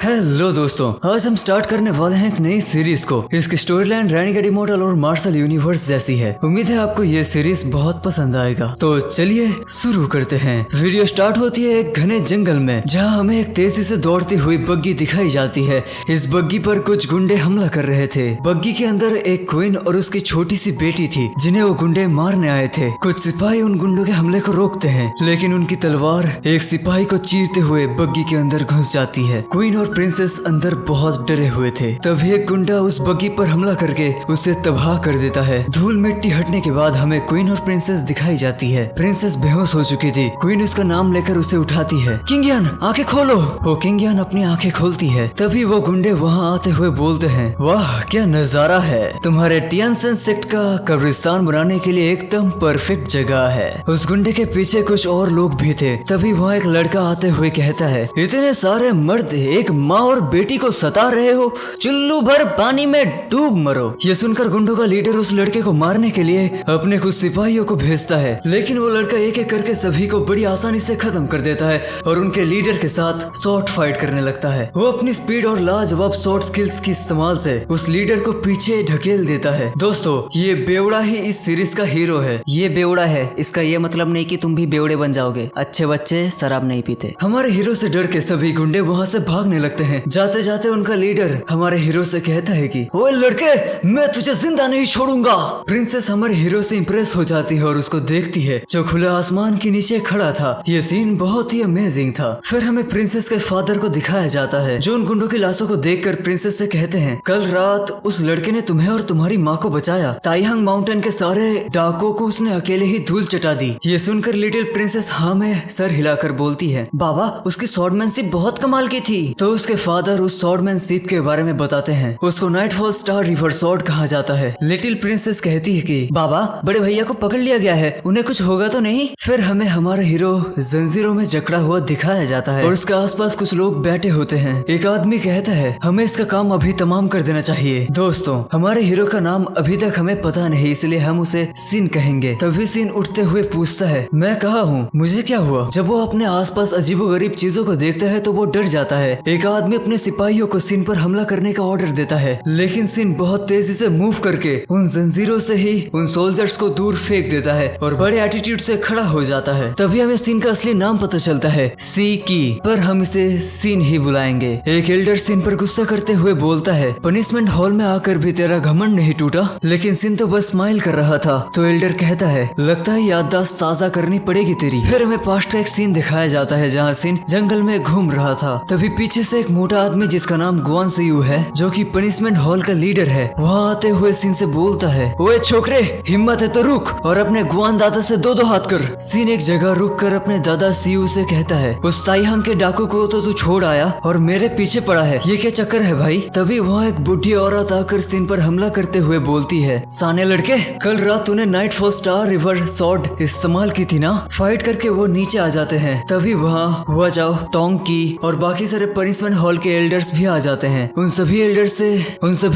Hello दोस्तों, आज हम स्टार्ट करने वाले हैं एक नई सीरीज को। इसकी स्टोरी लाइन रेनिगेड इमॉर्टल और मार्शल यूनिवर्स जैसी है। उम्मीद है आपको ये सीरीज बहुत पसंद आएगा। तो चलिए शुरू करते हैं। वीडियो स्टार्ट होती है एक घने जंगल में, जहां हमें एक तेजी से दौड़ती हुई बग्गी दिखाई जाती है। इस बग्गी पर कुछ गुंडे हमला कर रहे थे। बग्गी के अंदर एक क्वीन और उसकी छोटी सी बेटी थी, जिन्हें वो गुंडे मारने आए थे। कुछ सिपाही उन गुंडों के हमले को रोकते हैं, लेकिन उनकी तलवार एक सिपाही को चीरते हुए बग्गी के अंदर घुस जाती है। क्वीन और प्रिंसेस अंदर बहुत डरे हुए थे। तभी एक गुंडा उस बग्गी पर हमला करके उसे तबाह कर देता है। धूल मिट्टी हटने के बाद हमें क्वीन और प्रिंसेस दिखाई जाती है। प्रिंसेस बेहोश हो चुकी थी। क्वीन उसका नाम लेकर उसे उठाती है। किंगियन, आंखें खोलो। वो किंगियन अपनी आंखें खोलती है। तभी वो गुंडे वहाँ आते हुए बोलते हैं, वाह क्या नजारा है। तुम्हारे टियानसन सेक्ट का कब्रिस्तान बनाने के लिए एकदम परफेक्ट जगह है। उस गुंडे के पीछे कुछ और लोग भी थे। तभी वहाँ एक लड़का आते हुए कहता है, इतने सारे मर्द एक माँ और बेटी को सता रहे हो, चुल्लू भर पानी में डूब मरो। ये सुनकर गुंडों का लीडर उस लड़के को मारने के लिए अपने कुछ सिपाहियों को भेजता है, लेकिन वो लड़का एक एक करके सभी को बड़ी आसानी से खत्म कर देता है और उनके लीडर के साथ शॉर्ट फाइट करने लगता है। वो अपनी स्पीड और लाजवाब शॉर्ट स्किल्स के इस्तेमाल से उस लीडर को पीछे ढकेल देता है। दोस्तों, ये बेवड़ा ही इस सीरीज का हीरो है। ये बेवड़ा है, इसका ये मतलब नहीं कि तुम भी बेवड़े बन जाओगे। अच्छे बच्चे शराब नहीं पीते। हमारे हीरो से डर के सभी गुंडे वहाँ से भागने लगते हैं। जाते जाते उनका लीडर हमारे हीरो से कहता है कि ओए लड़के, मैं तुझे जिंदा नहीं छोड़ूंगा। प्रिंसेस हमारे हीरो से इंप्रेस हो जाती है और उसको देखती है, जो खुले आसमान के नीचे खड़ा था। ये सीन बहुत ही अमेजिंग था। फिर हमें प्रिंसेस के फादर को दिखाया जाता है, जो उन गुंडों की लाशों को देखकर प्रिंसेस से कहते हैं, कल रात उस लड़के ने तुम्हें और तुम्हारी माँ को बचाया। ताइहंग माउंटेन के सारे डाकुओं को उसने अकेले ही धूल चटा दी। ये सुनकर लिटिल प्रिंसेस हाँ में सर हिलाकर बोलती है, बाबा उसकी स्वॉर्डमैनशिप बहुत कमाल की थी। तो उसके फादर उस स्वॉर्डमैनशिप के बारे में बताते हैं। उसको नाइटफॉल स्टार रिवर स्वॉर्ड कहा जाता है। लिटिल प्रिंसेस कहती है कि बाबा बड़े भैया को पकड़ लिया गया है, उन्हें कुछ होगा तो नहीं। फिर हमें हमारा हीरो जंजीरों में जकड़ा हुआ दिखाया जाता है और उसके आसपास कुछ लोग बैठे होते हैं। एक आदमी कहता है, हमें इसका काम अभी तमाम कर देना चाहिए। दोस्तों, हमारे हीरो का नाम अभी तक हमें पता नहीं, इसलिए हम उसे सिन कहेंगे। तभी सिन उठते हुए पूछता है, मैं कहा हूँ, मुझे क्या हुआ। जब वो अपने आसपास अजीबोगरीब चीजों को देखता है तो वो डर जाता है। एक आदमी अपने सिपाहियों को सिन पर हमला करने का ऑर्डर देता है, लेकिन सिन बहुत तेजी से मूव करके उन जंजीरों से ही उन सोल्जर्स को दूर फेंक देता है और बड़े एटीट्यूड से खड़ा हो जाता है। तभी हमें सिन का असली नाम पता चलता है, सी की, पर हम इसे सिन ही बुलाएंगे। एक एल्डर सिन पर गुस्सा करते हुए बोलता है, पनिशमेंट हॉल में आकर भी तेरा घमंड नहीं टूटा। लेकिन सिन तो बस स्माइल कर रहा था। तो एल्डर कहता है, लगता है याददाश्त ताजा करनी पड़ेगी तेरी। फिर हमें पास्ट का एक सीन दिखाया जाता है, जहाँ सिन जंगल में घूम रहा था। तभी पीछे से एक मोटा आदमी जिसका नाम गुआन सियू है, जो कि पनिशमेंट हॉल का लीडर है, वहाँ आते हुए सिन से बोलता है, ओए छोकरे, हिम्मत है तो रुक और अपने गुआन दादा से दो हाथ कर। सिन एक जगह रुक कर अपने दादा सियू से कहता है, उस ताइहंग के डाकू को तो तू छोड़ आया और मेरे पीछे पड़ा है, ये क्या चक्कर है भाई। तभी वहाँ एक बुढ़ी औरत आकर सिन पर हमला करते हुए बोलती है, साने लड़के, कल रात तूने नाइटफॉल स्टार रिवर स्वॉर्ड इस्तेमाल की थी ना। फाइट करके वो नीचे आ जाते हैं। तभी वहाँ हुआ जाओ, टोंग की और बाकी सारे पनिशमेंट हॉल के एल्डर्स भी आ जाते हैं। उन सभी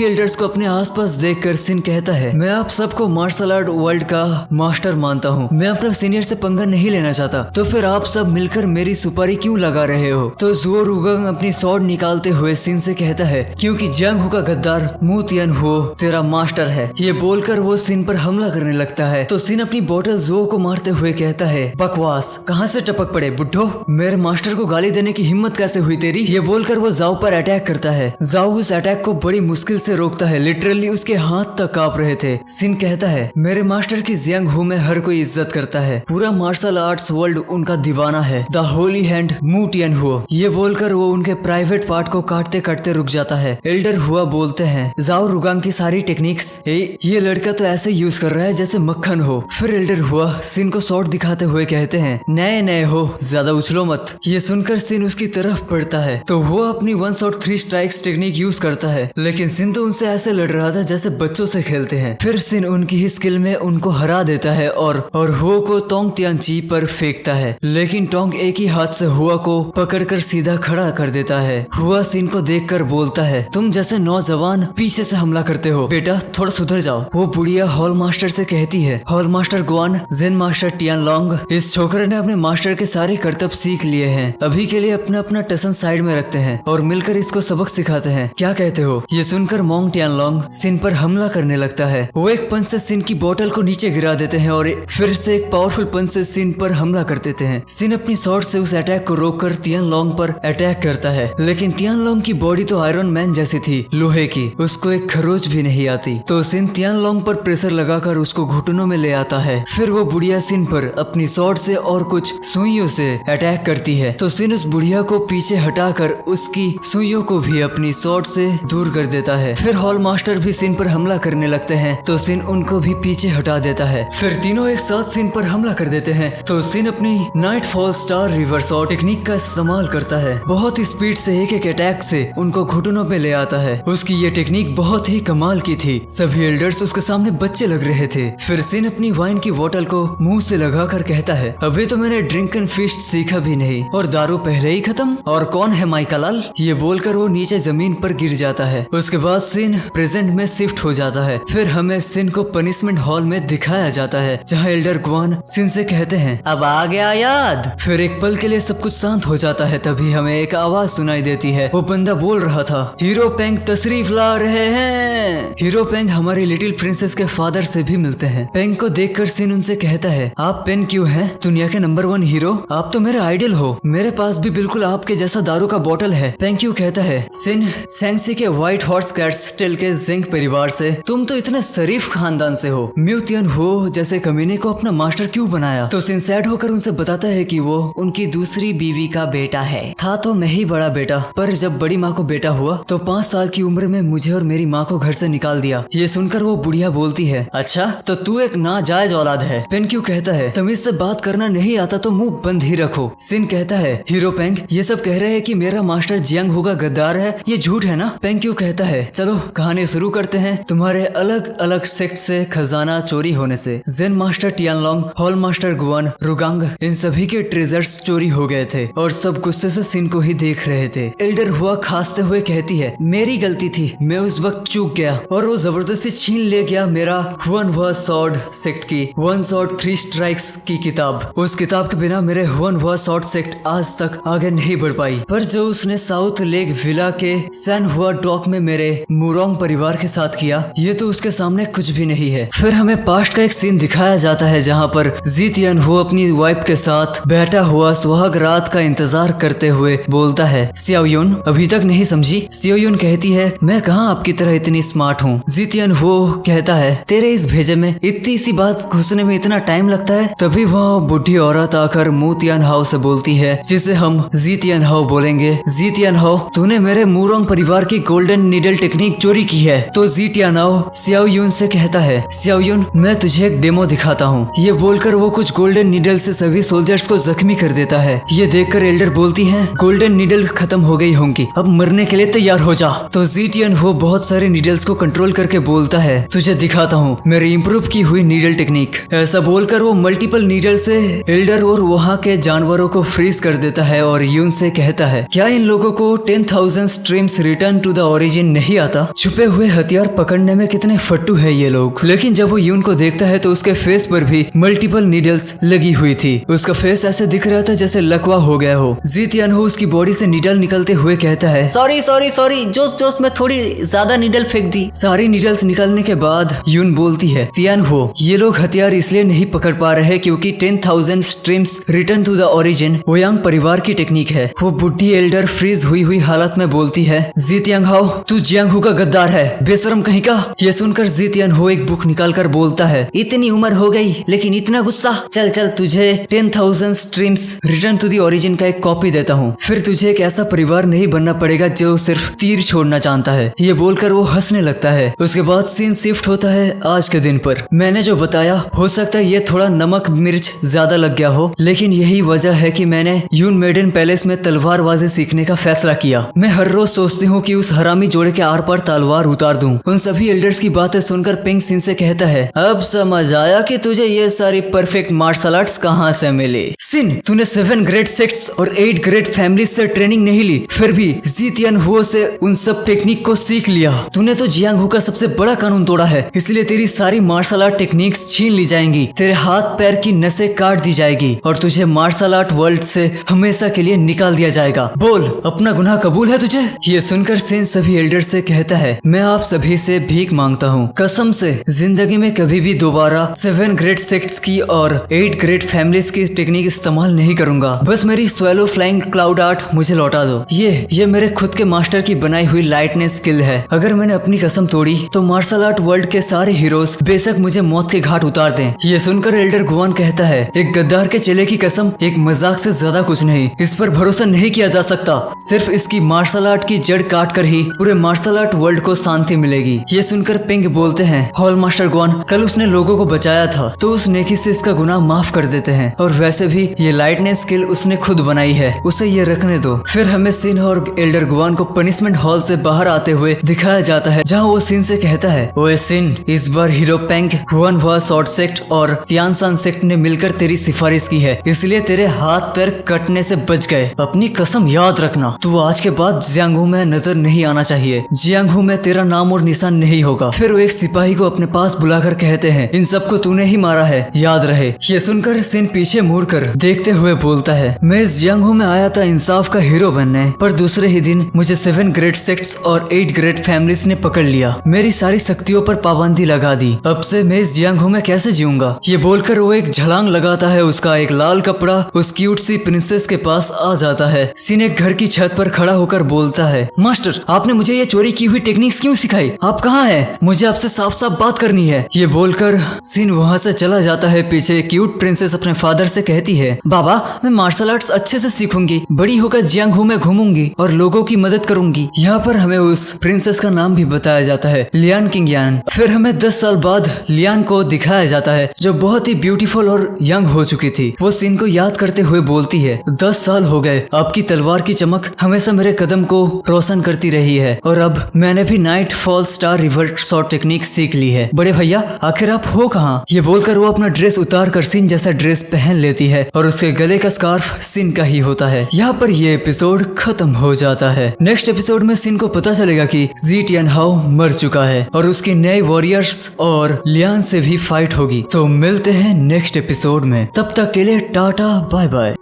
एल्डर्स को अपने आसपास देखकर सिन कहता है, मैं आप सबको मार्शल आर्ट वर्ल्ड का मास्टर मानता हूँ, मैं अपने सीनियर से पंगा नहीं लेना चाहता, तो फिर आप सब मिलकर मेरी सुपारी क्यों लगा रहे हो। तो जुओ रुगंग अपनी स्वॉर्ड निकालते हुए सिन से कहता है, क्योंकि जियांग हु का गद्दार मू तियान हो तेरा मास्टर है। ये बोलकर वो सिन पर हमला करने लगता है। तो सिन अपनी बोतल जुओ को मारते हुए कहता है, बकवास, कहाँ से टपक पड़े बुड्ढो, मेरे मास्टर को गाली देने की हिम्मत कैसे हुई तेरी। ये बोलकर वो जाओ पर अटैक करता है। जाओ उस अटैक को बड़ी मुश्किल से रोकता है, लिटरली उसके हाथ तक कांप रहे थे। सिन कहता है, मेरे मास्टर की जियांग हु में हर कोई इज्जत करता है, पूरा मार्शल आर्ट्स वर्ल्ड उनका दीवाना है, द होली हैंड मू तियान हुआ। ये बोलकर वो उनके प्राइवेट पार्ट को काटते काटते रुक जाता है। एल्डर हुआ बोलते हैं, जाओ रुगांग की सारी टेक्निक्स ये लड़का तो ऐसे यूज कर रहा है जैसे मक्खन हो। फिर एल्डर हुआ सिन को शॉट दिखाते हुए कहते हैं, नए नए हो, ज्यादा उछलो मत। ये सुनकर सिन उसकी तरफ बढ़ता है तो वो अपनी 1 शॉट 3 स्ट्राइक्स टेक्निक यूज करता है, लेकिन सिन तो उनसे ऐसे लड़ रहा था जैसे बच्चों से खेलते हैं। फिर सिन उनकी ही स्किल में उनको हरा देता है और हुआ को टोंग तियानची पर फेंकता है, लेकिन टोंग एक ही हाथ से हुआ को पकड़कर सीधा खड़ा कर देता है। हुआ सिन को देखकर बोलता है, तुम जैसे नौजवान पीछे से हमला करते हो, बेटा थोड़ा सुधर जाओ। वो बुढ़िया हॉल मास्टर से कहती है, हॉल मास्टर गुआन, जेन मास्टर टियान लॉन्ग, इस छोकरे ने अपने मास्टर के सारे करतब सीख लिए हैं, अभी के लिए अपना अपना टसन साइड में रख लगते हैं और मिलकर इसको सबक सिखाते हैं। क्या कहते हो? ये सुनकर मोंग टियानलोंग सिन पर हमला करने लगता है। वो एक पंच से सिन की बोतल को नीचे गिरा देते हैं और फिर से एक पावरफुल पंच से सिन पर हमला कर देते हैं। सिन अपनी शॉट से उस अटैक को रोककर तियानलोंग पर अटैक करता है, लेकिन तियानलोंग की बॉडी तो आयरन मैन जैसी थी, लोहे की, उसको एक खरोच भी नहीं आती। तो सिन तियानलोंग पर प्रेशर लगाकर उसको घुटनों में ले आता है। फिर वो बुढ़िया सिन पर अपनी शॉट से और कुछ सुइयों से अटैक करती है। तो सिन उस बुढ़िया को पीछे हटाकर उसकी सुइयों को भी अपनी शॉट से दूर कर देता है। फिर हॉल मास्टर भी सिन पर हमला करने लगते हैं, तो सिन उनको भी पीछे हटा देता है। फिर तीनों एक साथ सिन पर हमला कर देते हैं। तो सिन अपनी नाइटफॉल स्टार रिवर्स टेक्निक का इस्तेमाल करता है। बहुत ही स्पीड से एक एक अटैक से उनको घुटनों पे ले आता है। उसकी ये टेक्निक बहुत ही कमाल की थी। सभी एल्डर्स उसके सामने बच्चे लग रहे थे। फिर सिन अपनी वाइन की बोतल को मुंह से लगाकर कहता है, अभी तो मैंने ड्रिंक एंड फिस्ट सीखा भी नहीं और दारू पहले ही खत्म। और कौन है माइकलाल? ये बोलकर वो नीचे जमीन पर गिर जाता है। उसके बाद सिन प्रेजेंट में शिफ्ट हो जाता है। फिर हमें सिन को पनिशमेंट हॉल में दिखाया जाता है, जहाँ एल्डर गुआन सिन से कहते हैं, अब आ गया याद। फिर एक पल के लिए सब कुछ शांत हो जाता है। तभी हमें एक आवाज सुनाई देती है। वो बंदा बोल रहा था, हीरो पेंग तशरीफ ला रहे हैं। हीरो पेंग हमारी लिटिल प्रिंसेस के फादर से भी मिलते हैं। पेंग को देखकर सिन उनसे कहता है, आप पेन क्यों हैं? दुनिया के नंबर 1 हीरो, आप तो मेरे आइडल हो। मेरे पास भी बिल्कुल आपके जैसा दारू का बोतल है। पेंग क्यों कहता है, सिन सेंसी के व्हाइट हॉर्स कैटस्टेल के जिंक परिवार से, तुम तो इतने शरीफ खानदान से हो। म्यूतियन हो जैसे कमीने को अपना मास्टर क्यों बनाया? तो सिन सैड होकर उनसे बताता है कि वो उनकी दूसरी बीवी का बेटा है। था तो मैं ही बड़ा बेटा, पर जब बड़ी माँ को बेटा हुआ तो 5 साल की उम्र में मुझे और मेरी माँ को घर से निकाल दिया। ये सुनकर वो बुढ़िया बोलती है, अच्छा तो तू एक नाजायज औलाद है। पेन क्यों कहता है, तमीज से बात करना नहीं आता तो मुंह बंद ही रखो। सिन कहता है, हीरो पेंग ये सब कह रहे हैं कि मेरा मास्टर जियांग हुगा गद्दार है, ये झूठ है ना? पेंग क्यों कहता है, चलो कहानी शुरू करते हैं। तुम्हारे अलग अलग सेक्ट से खजाना चोरी होने से जेन मास्टर टियानलोंग, हॉल मास्टर गुआन, रुगांग, इन सभी के ट्रेजर्स चोरी हो गए थे और सब गुस्से से सिन को ही देख रहे थे। एल्डर हुआ खांसते हुए कहती है, मेरी गलती थी, मैं उस वक्त चूक गया और वो जबरदस्ती छीन ले गया मेरा हुआ सॉर्ड सेक्ट की 1 Sword 3 Strikes की किताब। उस किताब के बिना मेरे हुआ सॉर्ड सेक्ट आज तक आगे नहीं बढ़ पाई। पर जो उसने साउथ लेक विला के सैन हुआ डॉक में मेरे मुरोंग परिवार के साथ किया, ये तो उसके सामने कुछ भी नहीं है। फिर हमें पास्ट का एक सीन दिखाया जाता है जहाँ पर जीतियन हो अपनी वाइफ के साथ बैठा हुआ सुहाग रात का इंतजार करते हुए बोलता है, सियाओयुन अभी तक नहीं समझी? सियाओयुन कहती है, मैं कहाँ आपकी तरह इतनी स्मार्ट हूँ। जीतियन हो कहता है, तेरे इस भेजे में इतनी सी बात घुसने में इतना टाइम लगता है? तभी वह बुढ़ी औरत आकर मू तियान हाओ से बोलती है, जिसे हम जी तियान हाओ बोलेंगे। जी तियान हाओ, तूने मेरे मुरोंग परिवार की गोल्डन नीडल टेक्निक चोरी की है। तो जी तियान हाओ सियाओयुन से कहता है, सियाओयुन मैं तुझे एक डेमो दिखाता हूँ। ये बोलकर वो कुछ गोल्डन नीडल से सभी सोल्जर्स को जख्मी कर देता है। ये देखकर एल्डर बोलती है, गोल्डन नीडल खत्म हो गई होंगी, अब मरने के लिए तैयार हो जा। तो जी तियान हो बहुत सारे नीडल्स को कंट्रोल करके बोलता है, तुझे दिखाता हूँ मेरी इंप्रूव की हुई नीडल टेक्निक। ऐसा बोलकर वो मल्टीपल नीडल से एल्डर और वहाँ के जानवरों को फ्रीज कर देता है और यून से कहता है, क्या इन लोगों को 10,000 streams return to the origin नहीं आता? छुपे हुए हथियार पकड़ने में कितने फट्टू है ये लोग। लेकिन जब वो यून को देखता है तो उसके फेस पर भी मल्टीपल नीडल्स लगी हुई थी। उसका फेस ऐसे दिख रहा था जैसे लकवा हो गया हो। जी तियान हो उसकी बॉडी से नीडल निकलते हुए कहता है, सॉरी जोश में थोड़ी ज्यादा नीडल फेंक दी। सारी नीडल्स निकलने के बाद यून बोलती है, तियान हो ये लोग हथियार इसलिए नहीं पकड़ पा रहे क्योंकि 10,000 streams return to the origin Ouyang परिवार की टेक्निक है। वो बुढ़ी एल्डर फ्रीज हुई हालत में बोलती है, जी तियांग हाओ तू जियांग हु का गद्दार है, बेशरम कहीं का। ये सुनकर जी तियान हो एक बुक निकाल कर बोलता है, इतनी उम्र हो गई लेकिन इतना गुस्सा। चल तुझे 10,000 streams return to the origin का एक कॉपी देता हूँ, फिर तुझे एक ऐसा परिवार नहीं बनना पड़ेगा जो सिर्फ तीर छोड़ना जानता है। ये बोलकर वो हंसने लगता है। उसके बाद सीन शिफ्ट होता है आज के दिन पर। मैंने जो बताया हो सकता है ये थोड़ा नमक मिर्च ज्यादा लग गया हो, लेकिन यही वजह है कि मैंने यून मेडन पैलेस में तलवारबाजी सीखने का फैसला किया। मैं हर रोज सोचती हूँ कि उस हरामी जोड़े के आर पर तलवार उतार दूं। उन सभी एल्डर्स की बातें सुनकर पिंक सिन से कहता है, अब समझ आया कि तुझे ये सारी परफेक्ट मार्शल आर्ट्स कहाँ से मिली। सिन तूने 7 ग्रेट सेक्ट्स और 8 ग्रेट फैमिली से ट्रेनिंग नहीं ली, फिर भी जी तियान हो से उन सब टेक्निक को सीख लिया। तूने तो जियांग हु का सबसे बड़ा कानून तोड़ा है, इसलिए तेरी सारी मार्शल आर्ट टेक्निक्स छीन ली जाएंगी, तेरे हाथ पैर की नसें काट दी जाएगी और तुझे मार्शल आर्ट वर्ल्ड से हमेशा के लिए निकाल दिया जाएगा। बोल बोल, अपना गुनाह कबूल है तुझे? ये सुनकर सिन सभी एल्डर से कहता है, मैं आप सभी से भीख मांगता हूँ, कसम से जिंदगी में कभी भी दोबारा 7 ग्रेट सेक्ट्स की और 8 ग्रेट फैमिलीज की टेक्निक इस्तेमाल नहीं करूंगा। बस मेरी स्वेलो फ्लाइंग क्लाउड आर्ट मुझे लौटा दो। ये मेरे खुद के मास्टर की बनाई हुई लाइटनेस स्किल है। अगर मैंने अपनी कसम तोड़ी तो मार्शल आर्ट वर्ल्ड के सारे हीरोज बेशक मुझे मौत के घाट उतार दें। ये सुनकर एल्डर गुआन कहता है, एक गद्दार के चेले की कसम एक मजाक से ज्यादा कुछ नहीं, इस पर भरोसा नहीं किया जा सकता। सिर्फ इसकी मार्शल आर्ट की जड़ काट कर ही पूरे मार्शल आर्ट वर्ल्ड को शांति मिलेगी। ये सुनकर पिंग बोलते हैं, हॉल मास्टर गुआन, कल उसने लोगों को बचाया था तो उस नेकी से इसका गुनाह माफ कर देते हैं, और वैसे भी ये लाइटनेस स्किल उसने खुद बनाई है, उसे ये रखने दो। फिर हमें सिन और एल्डर गुआन को पनिशमेंट हॉल से बाहर आते हुए दिखाया जाता है, जहाँ वो सिन से कहता है, ओए सिन, इस बार हीरो पेंग, हुआन हुआ शॉर्ट सेक्ट और तियानसान सेक्ट ने मिलकर तेरी सिफारिश की है, इसलिए तेरे हाथ पैर कटने से बच गए। अपनी कसम याद रखना, तू आज के बाद जियांगहू में नजर नहीं आना चाहिए, जियांगहू में तेरा नाम और निशान नहीं होगा। फिर वो एक सिपाही को अपने पास बुलाकर कहते हैं, इन सबको तूने ही मारा है, याद रहे। ये सुनकर सिन पीछे मुड़कर देखते हुए बोलता है, मैं जियांगहू में आया था इंसाफ का हीरो बनने, पर दूसरे ही दिन मुझे 7 ग्रेट सेक्ट्स और 8 ग्रेट फैमिलीज ने पकड़ लिया, मेरी सारी शक्तियों पर पाबंदी लगा दी। अब से मैं इस जियांगहू में कैसे जीऊंगा? ये बोलकर वो एक छलांग लगाता है। उसका एक लाल कपड़ा उस क्यूट सी प्रिंसेस के पास आ जाता है। सिन एक घर की छत पर खड़ा होकर बोलता है, मास्टर, आपने मुझे ये चोरी की हुई टेक्निक्स क्यों सिखाई? आप कहाँ हैं? मुझे आपसे साफ साफ बात करनी है। ये बोलकर सिन वहाँ से चला जाता है। पीछे क्यूट प्रिंसेस अपने फादर से कहती है, बाबा, मैं मार्शल आर्ट्स अच्छे से सीखूंगी, बड़ी होकर जियांगहू में घूमूंगी और लोगों की मदद करूंगी। यहाँ पर हमें उस प्रिंसेस का नाम भी बताया जाता है, लियान किंगयान। फिर हमें 10 साल बाद लियान को दिखाया जाता है, जो बहुत ही ब्यूटीफुल और यंग हो चुकी थी। वो सिन को याद करते हुए बोलती है, 10 साल हो गए, आपकी तलवार की चमक हमेशा मेरे कदम को रोशन करती रही है, और अब मैंने भी night fall star revert shot technique सीख ली है। बड़े भैया, आखिर आप हो कहाँ? ये बोलकर वो अपना ड्रेस उतार कर सिन जैसा ड्रेस पहन लेती है, और उसके गले का स्कार्फ सिन का ही होता है। यहाँ पर ये एपिसोड खत्म हो जाता है। नेक्स्ट एपिसोड में सिन को पता चलेगा कि जी टियानहाओ मर चुका है और उसकी नए वॉरियर्स और लियान से भी फाइट होगी। तो मिलते हैं नेक्स्ट एपिसोड में, तब तक के लिए टाटा बाय बाय।